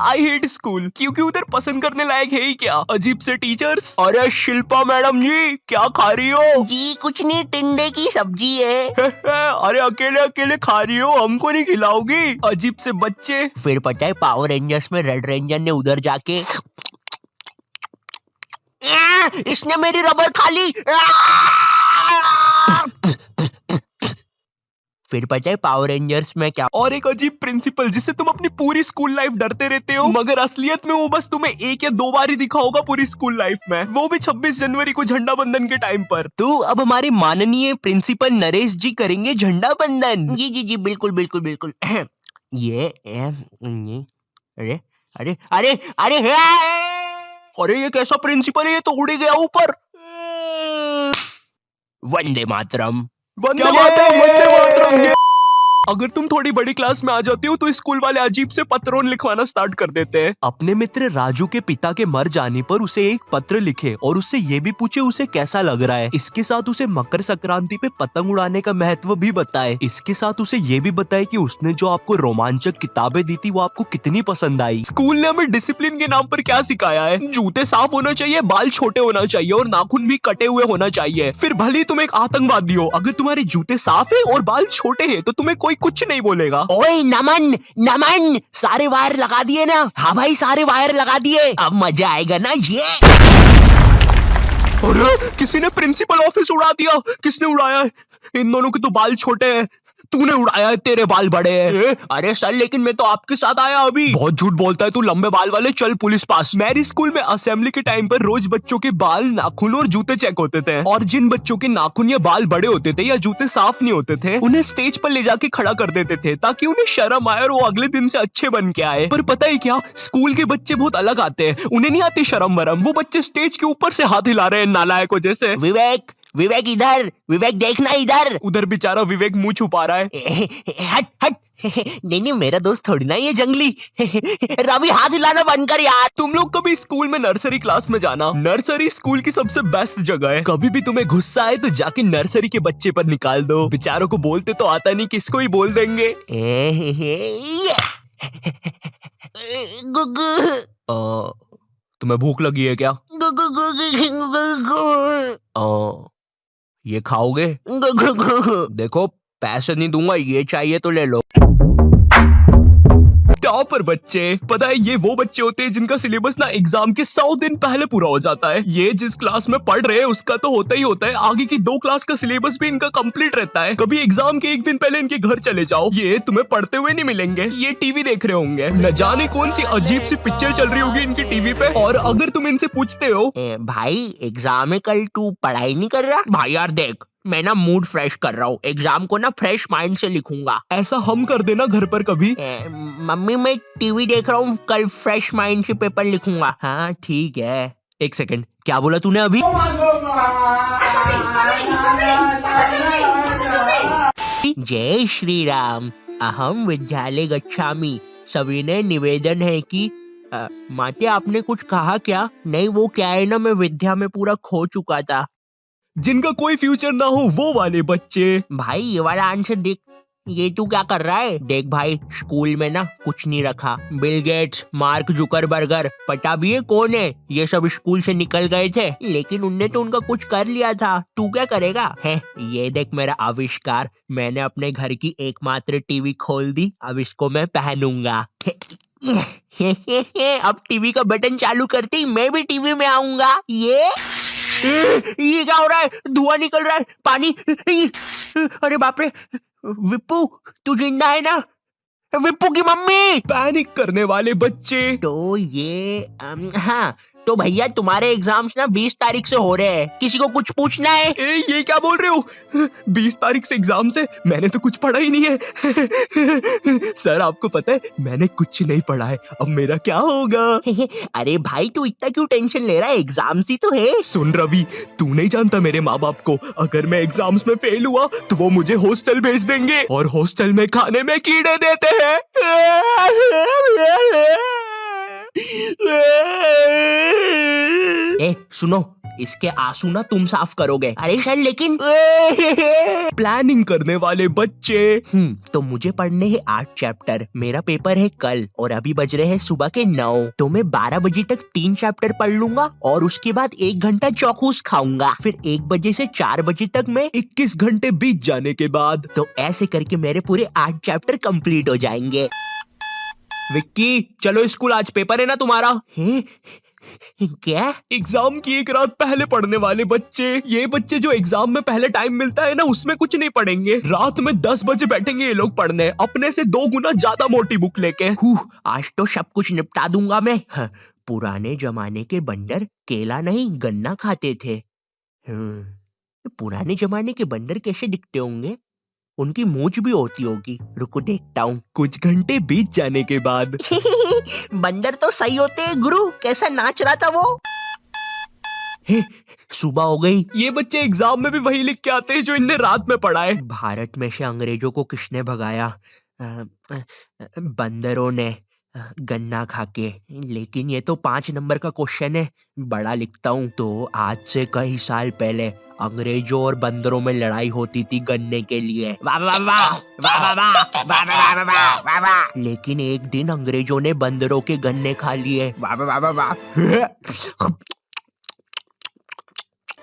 I hate school, क्योंकि उधर पसंद करने लायक है ही क्या, अजीब से टीचर्स। अरे शिल्पा मैडम जी, क्या खा रही हो? जी कुछ नहीं, टिंडे की सब्जी है। अरे अकेले अकेले खा रही हो, हमको नहीं खिलाओगी? अजीब से बच्चे। फिर पता है पावर रेंजर्स में रेड रेंजर ने उधर जाके इसने मेरी रबर खा ली। फिर पता है पावर रेंजर्स में क्या। और एक अजीब प्रिंसिपल जिससे तुम अपनी पूरी स्कूल लाइफ डरते रहते हो, मगर असलियत में वो बस तुम्हें 1 या 2 बार ही दिखा होगा पूरी स्कूल लाइफ में, वो भी 26 जनवरी को झंडा बंदन के टाइम पर। तो अब हमारे माननीय प्रिंसिपल नरेश जी करेंगे झंडा बंदन। जी जी जी बिल्कुल बिल्कुल बिल्कुल। ये अरे अरे अरे अरे अरे ये कैसा प्रिंसिपल है, ये तो उड़ गया ऊपर। वंदे मातरम। वंदे मातरम, वंदे मातरम। अगर तुम थोड़ी बड़ी क्लास में आ जाती हो तो स्कूल वाले अजीब से पत्रों लिखवाना स्टार्ट कर देते हैं। अपने मित्र राजू के पिता के मर जाने पर उसे एक पत्र लिखे और उससे ये भी पूछे उसे कैसा लग रहा है। इसके साथ उसे मकर संक्रांति पे पतंग उड़ाने का महत्व भी बताए। इसके साथ उसे ये भी बताए कि उसने जो आपको रोमांचक किताबें दी थी वो आपको कितनी पसंद आई। स्कूल ने हमें डिसिप्लिन के नाम पर क्या सिखाया है? जूते साफ होना चाहिए, बाल छोटे होना चाहिए और नाखून भी कटे हुए होना चाहिए। फिर भले ही तुम एक आतंकवादी हो, अगर तुम्हारे जूते साफ है और बाल छोटे हैं तो तुम्हें कोई कुछ नहीं बोलेगा। ओए नमन नमन, सारे वायर लगा दिए ना? हाँ भाई सारे वायर लगा दिए, अब मजा आएगा ना ये। अरे किसी ने प्रिंसिपल ऑफिस उड़ा दिया। किसने उड़ाया है? इन दोनों के तो बाल छोटे हैं। तूने उड़ाया है, तेरे बाल बड़े हैं। अरे सर लेकिन मैं तो आपके साथ आया अभी। बहुत झूठ बोलता है तू, लंबे बाल वाले, चल पुलिस पास। मेरी स्कूल में असेंबली के टाइम पर रोज बच्चों के बाल, नाखून और जूते चेक होते थे, और जिन बच्चों के नाखून या बाल बड़े होते थे या जूते साफ नहीं होते थे उन्हें स्टेज पर ले जाके खड़ा कर देते थे ताकि उन्हें शर्म आए और वो अगले दिन से अच्छे बन के आए। पर पता है क्या, स्कूल के बच्चे बहुत अलग आते हैं, उन्हें नहीं आती शर्म वरम। वो बच्चे स्टेज के ऊपर से हाथ हिला रहे हैं नालायकों जैसे। विवेक विवेक इधर, विवेक देखना इधर। उधर बेचारा विवेक मुंह छुपा रहा है। हट हट। नहीं नहीं मेरा दोस्त थोड़ी ना ये जंगली। रवि हाथ हिलाना बंद कर यार। तुम लोग कभी स्कूल में नर्सरी क्लास में जाना। नर्सरी स्कूल की सबसे बेस्ट जगह है। कभी भी तुम्हें गुस्सा आए तो जाके नर्सरी के बच्चे पर निकाल दो। बेचारों को बोलते तो आता नहीं, किसको ही बोल देंगे। तुम्हें भूख लगी है क्या? ये खाओगे? देखो पैसे नहीं दूंगा, ये चाहिए तो ले लो। टॉपर बच्चे, पता है ये वो बच्चे होते हैं जिनका सिलेबस ना एग्जाम के 100 दिन पहले पूरा हो जाता है। ये जिस क्लास में पढ़ रहे हैं उसका तो होता ही होता है, आगे की 2 क्लास का सिलेबस भी इनका कंप्लीट रहता है। कभी एग्जाम के 1 दिन पहले इनके घर चले जाओ, ये तुम्हें पढ़ते हुए नहीं मिलेंगे, ये टीवी देख रहे होंगे। न जाने कौन सी अजीब सी पिक्चर चल रही होगी इनकी टीवी पे। और अगर तुम इनसे पूछते हो भाई एग्जाम है कल, तू पढ़ाई नहीं कर रहा? भाई यार देख, मैं ना मूड फ्रेश कर रहा हूँ, एग्जाम को ना फ्रेश माइंड से लिखूंगा। ऐसा हम कर देना घर पर कभी। मम्मी मैं टीवी देख रहा हूँ, कल फ्रेश माइंड से पेपर लिखूंगा। हाँ ठीक है। 1 सेकंड, क्या बोला तूने अभी? जय श्री राम, अहम विद्यालय गच्छामि। सविनय निवेदन है कि माते आपने कुछ कहा क्या? नहीं वो क्या है ना, मैं विद्या में पूरा खो चुका था। जिनका कोई फ्यूचर ना हो वो वाले बच्चे। भाई ये वाला आंसर देख, ये तू क्या कर रहा है? देख भाई स्कूल में ना कुछ नहीं रखा। बिल गेट्स, मार्क जुकरबर्गर, पता भी है कौन है? ये सब स्कूल से निकल गए थे, लेकिन उनने तो उनका कुछ कर लिया था। तू क्या करेगा? है ये देख मेरा आविष्कार, मैंने अपने घर की एकमात्र टीवी खोल दी, अब इसको मैं पहनूंगा। अब टीवी का बटन चालू करते ही मैं भी टीवी में आऊंगा। ये क्या हो रहा है? धुआं निकल रहा है, पानी। अरे बाप रे, विप्पू तू जिंदा है ना? विप्पू की मम्मी। पैनिक करने वाले बच्चे। तो ये हाँ तो भैया तुम्हारे एग्जाम्स ना 20 तारीख से हो रहे हैं, किसी को कुछ पूछना है? ये क्या बोल रहे हो? 20 तारीख से एग्जाम से? मैंने तो कुछ पढ़ा ही नहीं है। सर आपको पता है मैंने कुछ नहीं पढ़ा है, अब मेरा क्या होगा? अरे भाई तू इतना क्यों टेंशन ले रहा है, एग्जाम्स ही तो है। सुन रवि, तू नहीं जानता मेरे माँ बाप को, अगर मैं एग्जाम्स में फेल हुआ तो वो मुझे हॉस्टल भेज देंगे, और हॉस्टल में खाने में कीड़े देते हैं। ए सुनो, इसके आंसू ना तुम साफ करोगे। अरे सर लेकिन प्लानिंग करने वाले बच्चे। तो मुझे पढ़ने हैं 8 चैप्टर, मेरा पेपर है कल और अभी बज रहे हैं सुबह के 9, तो मैं 12 बजे तक 3 चैप्टर पढ़ लूंगा और उसके बाद 1 घंटा चौकूस खाऊंगा, फिर 1 बजे से 4 बजे तक मैं 21 घंटे बीत जाने के बाद तो ऐसे करके मेरे पूरे 8 चैप्टर कंप्लीट हो जाएंगे। विक्की चलो स्कूल, आज पेपर है ना तुम्हारा। हैं? क्या? एग्जाम की एक रात पहले पढ़ने वाले बच्चे, ये बच्चे जो एग्जाम में पहले टाइम मिलता है ना उसमें कुछ नहीं पढ़ेंगे, रात में 10 बजे बैठेंगे ये लोग पढ़ने, अपने से 2 गुना ज्यादा मोटी बुक लेके। आज तो सब कुछ निपटा दूंगा मैं। पुराने जमाने के बंदर केला नहीं गन्ना खाते थे। पुराने जमाने के बंदर कैसे दिखते होंगे? उनकी मूंछ भी होती होगी, रुको देखता हूँ। कुछ घंटे बीत जाने के बाद बंदर तो सही होते हैं गुरु, कैसा नाच रहा था वो। सुबह हो गई। ये बच्चे एग्जाम में भी वही लिख के आते हैं जो इनने रात में पढ़ा है। भारत में से अंग्रेजों को किसने भगाया? बंदरों ने, गन्ना खाके। लेकिन ये तो 5 नंबर का क्वेश्चन है, बड़ा लिखता हूँ। तो आज से कई साल पहले अंग्रेजों और बंदरों में लड़ाई होती थी गन्ने के लिए। वाह वाह वाह वाह वाह वाह वाह वाह वाह वाह वाह। लेकिन एक दिन अंग्रेजों ने बंदरों के गन्ने खा लिए। वाह वाह वाह वाह।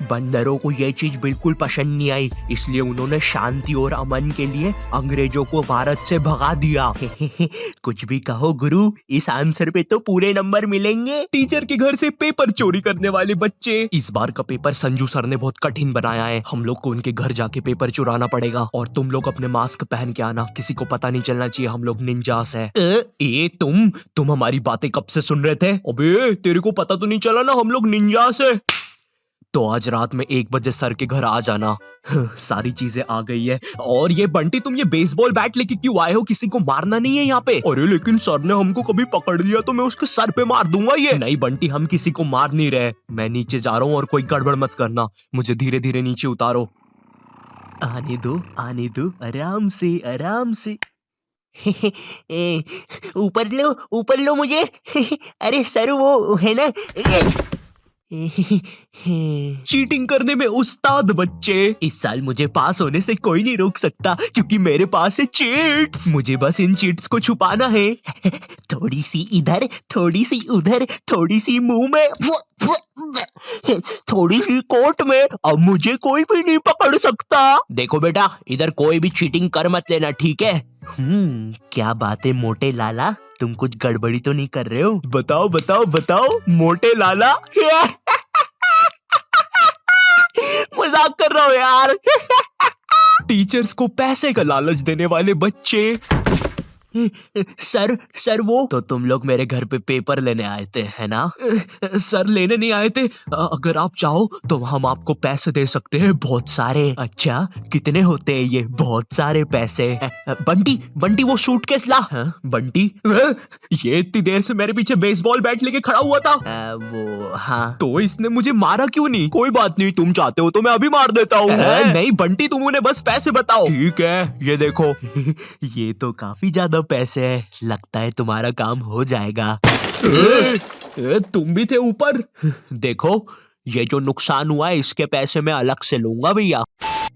बंदरों को ये चीज बिल्कुल पसंद नहीं आई, इसलिए उन्होंने शांति और अमन के लिए अंग्रेजों को भारत से भगा दिया। कुछ भी कहो गुरु, इस आंसर पे तो पूरे नंबर मिलेंगे। टीचर के घर से पेपर चोरी करने वाले बच्चे। इस बार का पेपर संजू सर ने बहुत कठिन बनाया है, हम लोग को उनके घर जाके पेपर चुराना पड़ेगा और तुम लोग अपने मास्क पहन के आना, किसी को पता नहीं चलना चाहिए हम लोग निंजास है। ए तुम हमारी बातें कब से सुन रहे थे? अबे तेरे को पता तो नहीं चला ना हम लोग निंजास है। तो आज रात में 1 बजे सर के घर आ जाना। सारी चीजें आ गई है। और ये बंटी, तुम ये बेसबॉल बैट लेके क्यों आए हो? किसी को मारना नहीं है यहाँ पे। अरे लेकिन सर ने हमको कभी पकड़ लिया तो मैं उसके सर पे मार दूंगा। ये नहीं बंटी, हम किसी को मार नहीं रहे। मैं नीचे जा रहा हूँ और कोई गड़बड़ मत करना, मुझे धीरे धीरे नीचे उतारो। आने दो आराम से आराम से। ऊपर लो मुझे। अरे सर वो है ना। चीटिंग करने में उस्ताद बच्चे। इस साल मुझे पास होने से कोई नहीं रोक सकता क्योंकि मेरे पास है चीट्स। मुझे बस इन चीट्स को छुपाना है। थोड़ी सी इधर, थोड़ी सी उधर, थोड़ी सी मुंह में, थोड़ी सी कोट में, अब मुझे कोई भी नहीं पकड़ सकता। देखो बेटा, इधर कोई भी चीटिंग कर मत लेना, ठीक है? क्या बात है मोटे लाला, तुम कुछ गड़बड़ी तो नहीं कर रहे हो? बताओ बताओ बताओ मोटे लाला। मजाक कर रहा हूँ यार। टीचर्स को पैसे का लालच देने वाले बच्चे। सर वो तो तुम लोग मेरे घर पे पेपर लेने आए थे है ना? सर लेने नहीं आए थे, अगर आप चाहो तो हम आपको पैसे दे सकते हैं, बहुत सारे। अच्छा कितने होते हैं ये? बहुत सारे पैसे। बंटी वो सूटकेस ला। बंटी ये इतनी देर से मेरे पीछे बेसबॉल बैट लेके खड़ा हुआ था। वो हाँ। तो इसने मुझे मारा क्यों नहीं? कोई बात नहीं, तुम चाहते हो तो मैं अभी मार देता हूँ। नहीं बंटी, तुम उन्हें बस पैसे बताओ। ठीक है, ये देखो। ये तो काफी ज्यादा पैसे है, लगता है तुम्हारा काम हो जाएगा। तुम भी थे ऊपर। देखो, ये जो नुकसान हुआ है इसके पैसे मैं अलग से लूंगा भैया।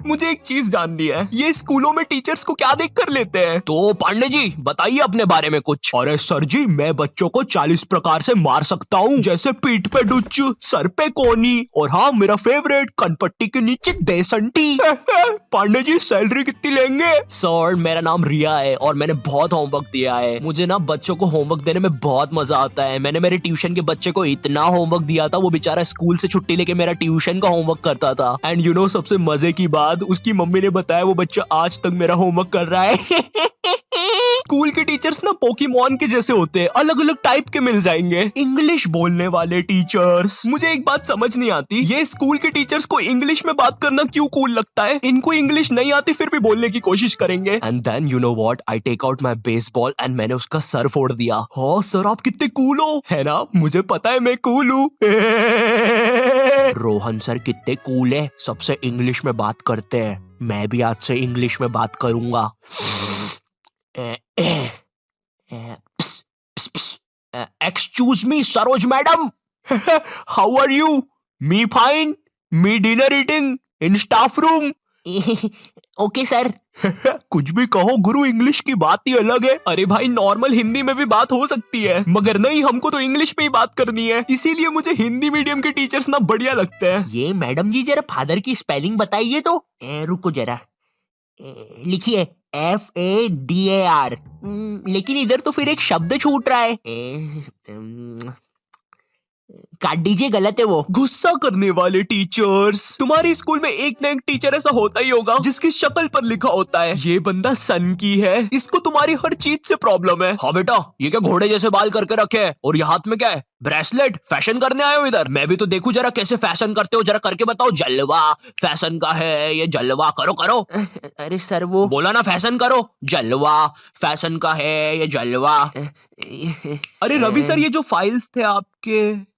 मुझे एक चीज जाननी है, ये स्कूलों में टीचर्स को क्या देख कर लेते हैं? तो पांडे जी बताइए अपने बारे में कुछ। अरे सर जी, मैं बच्चों को 40 प्रकार से मार सकता हूँ, जैसे पीठ पे डुच्च, सर पे कोनी, और हाँ मेरा फेवरेट, कनपट्टी के नीचे देसंटी। पांडे जी सैलरी कितनी लेंगे? सर मेरा नाम रिया है और मैंने बहुत होमवर्क दिया है। मुझे ना बच्चों को होमवर्क देने में बहुत मजा आता है। मैंने मेरे ट्यूशन के बच्चे को इतना होमवर्क दिया था, वो बेचारा स्कूल से छुट्टी लेके मेरा ट्यूशन का होमवर्क करता था। एंड यू नो सबसे मजे की बात, उसकी मम्मी ने बताया वो बच्चा आज तक मेरा होमवर्क कर रहा है। स्कूल के टीचर्स ना पोकेमॉन के जैसे होते हैं, अलग अलग टाइप के मिल जाएंगे। इंग्लिश बोलने वाले टीचर्स। मुझे एक बात समझ नहीं आती, ये स्कूल के टीचर्स को इंग्लिश में बात करना क्यों कूल लगता है? इनको इंग्लिश नहीं आती फिर भी बोलने की कोशिश करेंगे। And then you know what, I take out my baseball and मैंने उसका सर फोड़ दिया। हाँ सर, आप कितने कूल हो, है ना? मुझे पता है मैं कूल हूँ। रोहन सर कितने कूल है, सबसे इंग्लिश में बात करते हैं। मैं भी आज से इंग्लिश में बात करूंगा। Excuse me Saroj madam. How are you? Me fine, me dinner eating in staff room. Okay sir. कुछ भी कहो गुरु, इंग्लिश की बात ही अलग है। अरे भाई नॉर्मल हिंदी में भी बात हो सकती है, मगर नहीं, हमको तो इंग्लिश में ही बात करनी है, इसीलिए मुझे हिंदी मीडियम के टीचर्स ना बढ़िया लगते हैं। ये मैडम जी जरा फादर की स्पेलिंग बताइए तो। रुको जरा, लिखिए FADAR। लेकिन इधर तो फिर एक शब्द छूट रहा है। काट दीजिए, गलत है वो। गुस्सा करने वाले टीचर्स। तुम्हारी स्कूल में एक ना एक टीचर ऐसा होता ही होगा जिसकी शक्ल पर लिखा होता है ये बंदा सन की है, इसको तुम्हारी हर चीज से प्रॉब्लम है। हाँ बेटा, ये क्या घोड़े जैसे बाल करके रखे है, और ये हाथ में क्या है, ब्रेसलेट? फैशन करने आए हो इधर? मैं भी तो देखूं जरा कैसे फैशन करते हो, जरा करके बताओ। जलवा फैशन का है ये, जलवा करो करो। अरे सर वो बोला ना फैशन करो, जलवा फैशन का है ये, जलवा। अरे रवि सर, ये जो फाइल्स थे आपके,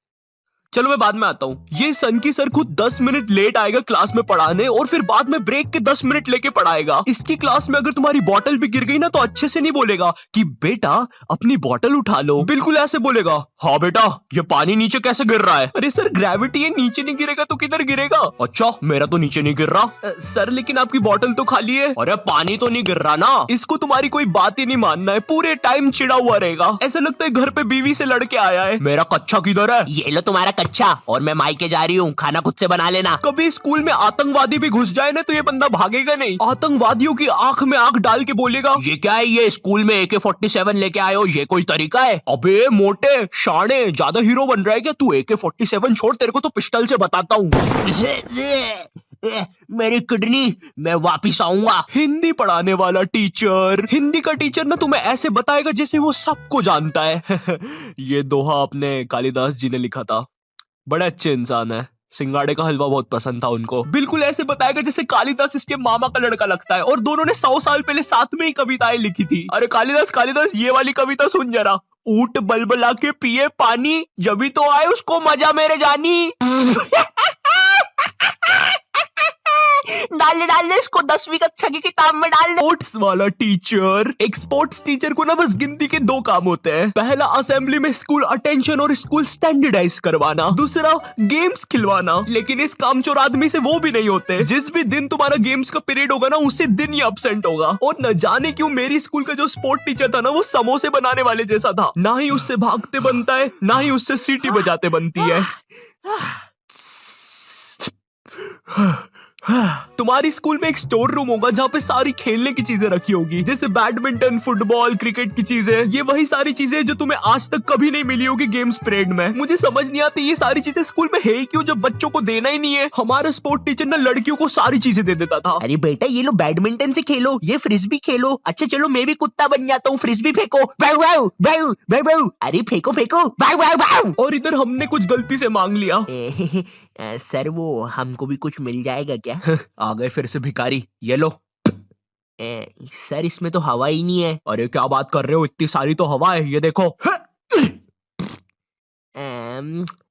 चलो मैं बाद में आता हूँ। ये सन की सर खुद 10 मिनट लेट आएगा क्लास में पढ़ाने, और फिर बाद में ब्रेक के 10 मिनट लेके पढ़ाएगा। इसकी क्लास में अगर तुम्हारी बॉटल भी गिर गई ना तो अच्छे से नहीं बोलेगा कि बेटा अपनी बॉटल उठा लो, बिल्कुल ऐसे बोलेगा, हाँ बेटा ये पानी नीचे कैसे गिर रहा है। अरे सर ग्रेविटी है, नीचे नहीं गिरेगा तो किधर गिरेगा। अच्छा मेरा तो नीचे नहीं गिर रहा। सर लेकिन आपकी बॉटल तो खाली है। अरे पानी तो नहीं गिर रहा ना। इसको तुम्हारी कोई बात ही नहीं मानना है, पूरे टाइम चिड़ा हुआ रहेगा, ऐसा लगता है घर पे बीवी से लड़के आया है। मेरा कच्चा किधर है? ये लो तुम्हारा कच्चा, और मैं मायके जा रही हूँ, खाना खुद से बना लेना। कभी स्कूल में आतंकवादी भी घुस जाए ना तो ये बंदा भागेगा नहीं, आतंकवादियों की आंख में आंख डाल के बोलेगा, ये क्या है, ये स्कूल में AK-47 लेके आए हो, ये कोई तरीका है? अबे मोटे शाणे, ज्यादा हीरो बन रहा है क्या तू? AK-47 छोड़, तेरे को तो पिस्टल से बताता हूँ। मेरी किडनी, मैं वापिस आऊंगा। हिंदी पढ़ाने वाला टीचर, हिंदी का टीचर ना तुम्हें ऐसे बताएगा जैसे वो सबको जानता है। ये दोहा अपने कालिदास जी ने लिखा था, बड़े अच्छे इंसान है, सिंगाड़े का हलवा बहुत पसंद था उनको। बिल्कुल ऐसे बताएगा जैसे कालिदास इसके मामा का लड़का लगता है, और दोनों ने 100 साल पहले साथ में ही कविताएं लिखी थी। अरे कालिदास कालिदास, ये वाली कविता सुन जरा। ऊंट बलबला के पिए पानी, जभी तो आए उसको मजा मेरे जानी। डाल दे इसको 10वीं कक्षा की किताब में डाल दे। स्पोर्ट्स वाला टीचर, एक स्पोर्ट्स टीचर को ना बस गिनती के 2 काम होते हैं। पहला असेंबली में स्कूल अटेंशन और स्कूल स्टैंडर्डाइज करवाना, दूसरा गेम्स खिलवाना। लेकिन इस कामचोर आदमी से वो भी नहीं होते। जिस भी दिन तुम्हारा गेम्स का पीरियड होगा ना उसी दिन ही एब्सेंट होगा। और न जाने क्यों मेरी स्कूल का जो स्पोर्ट टीचर था ना वो समोसे बनाने वाले जैसा था, ना ही उससे भागते बनता है ना ही उससे सीटी बजाते बनती है। तुम्हारी स्कूल में एक स्टोर रूम होगा जहाँ पे सारी खेलने की चीजें रखी होगी, जैसे बैडमिंटन, फुटबॉल, क्रिकेट की चीजें। ये वही सारी चीजें जो तुम्हें आज तक कभी नहीं मिली होगी गेम्स पीरियड में। मुझे समझ नहीं आती ये सारी चीजें स्कूल में है ही क्यों, जब बच्चों को देना ही नहीं है। हमारा स्पोर्ट टीचर ना लड़कियों को सारी चीजें दे देता था। अरे बेटा ये लो बैडमिंटन से खेलो, ये फ्रिस्बी खेलो। अच्छा चलो मैं भी कुत्ता बन जाता हूँ, फ्रिस्बी फेंको। अरे फेंको फेंको। और इधर हमने कुछ गलती से मांग लिया। सर वो हमको भी कुछ मिल जाएगा क्या? आ गए फिर से भिखारी, ये लो। सर इसमें तो हवा ही नहीं है। अरे क्या बात कर रहे हो, इतनी सारी तो हवा है, ये देखो।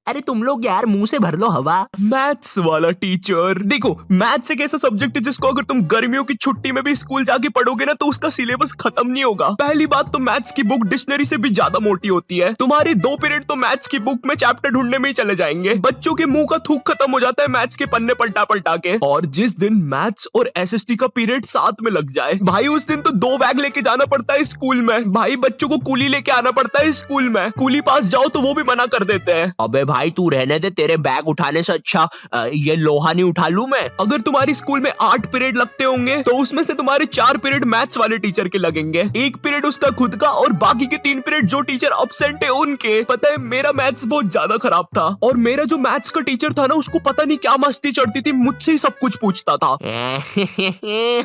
अरे तुम लोग यार मुंह से भर लो हवा। मैथ्स वाला टीचर, देखो मैथ्स एक ऐसा सब्जेक्ट है जिसको अगर तुम गर्मियों की छुट्टी में भी स्कूल जाके पढ़ोगे ना तो उसका सिलेबस खत्म नहीं होगा। पहली बात तो मैथ्स की बुक डिक्शनरी से भी ज्यादा मोटी होती है। तुम्हारी 2 पीरियड तो मैथ्स की बुक में चैप्टर ढूंढने में ही चले जाएंगे। बच्चों के मुंह का थूक खत्म हो जाता है मैथ्स के पन्ने पलटा पलटा के। और जिस दिन मैथ्स और SST का पीरियड साथ में लग जाए भाई, उस दिन तो 2 बैग लेके जाना पड़ता है स्कूल में। भाई बच्चों को कूली लेके आना पड़ता है स्कूल में, कूली पास जाओ तो वो भी मना कर देते हैं। अबे भाई तू रहने दे, तेरे बैग उठाने से अच्छा ये लोहा नहीं उठा लूं मैं। अगर तुम्हारी स्कूल में 8 पीरियड लगते होंगे तो उसमें से तुम्हारे 4 पीरियड मैथ्स वाले टीचर के लगेंगे, 1 पीरियड उसका खुद का, और बाकी के 3 पीरियड जो टीचर एब्सेंट है उनके। पता है मेरा मैथ्स बहुत ज्यादा खराब था, और मेरा जो मैथ्स का टीचर था ना उसको पता नहीं क्या मस्ती चढ़ती थी, मुझसे ही सब कुछ पूछता था।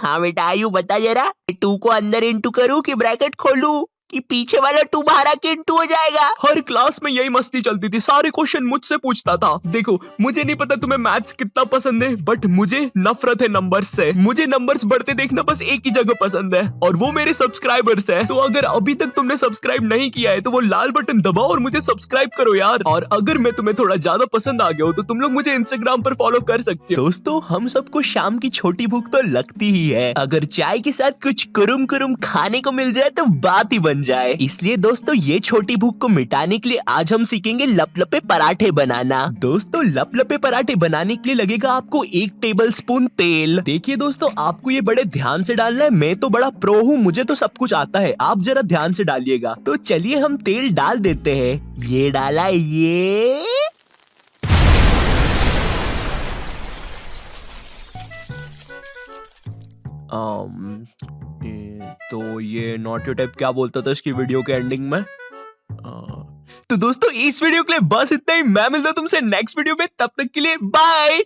हाँ बेटा आयु बता जरा, 2 को अंदर इंटू करूं कि ब्रैकेट खोलूं कि पीछे वाला 2 बाहर आके इंटू हो जाएगा। हर क्लास में यही मस्ती चलती थी, सारे क्वेश्चन मुझसे पूछता था। देखो मुझे नहीं पता तुम्हें मैथ्स कितना पसंद है, बट मुझे नफरत है नंबर्स से। मुझे नंबर्स बढ़ते देखना बस एक ही जगह पसंद है, और वो मेरे सब्सक्राइबर्स है। तो अगर अभी तक तुमने सब्सक्राइब नहीं किया है तो वो लाल बटन दबाओ और मुझे सब्सक्राइब करो यार। और अगर मैं तुम्हें थोड़ा ज्यादा पसंद आ गया हो तो तुम लोग मुझे इंस्टाग्राम पर फॉलो कर सकते हो। दोस्तों हम सबको शाम की छोटी भूख तो लगती ही है, अगर चाय के साथ कुछ कुरुम कुरुम खाने को मिल जाए तो बात ही बन जाए। इसलिए दोस्तों ये छोटी भूख को मिटाने के लिए आज हम सीखेंगे लपलपे पराठे बनाना। दोस्तों लपलपे पराठे बनाने के लिए लगेगा आपको 1 टेबलस्पून तेल। देखिए दोस्तों आपको ये बड़े ध्यान से डालना है, मैं तो बड़ा प्रो हूँ, मुझे तो सब कुछ आता है, आप जरा ध्यान से डालिएगा। तो चलिए हम तेल डाल देते हैं। ये डाला, ये तो ये नॉटी टाइप क्या बोलता था इसकी वीडियो के एंडिंग में। तो दोस्तों इस वीडियो के लिए बस इतना ही। मैं मिलता हूं तुमसे नेक्स्ट वीडियो में, तब तक के लिए बाय।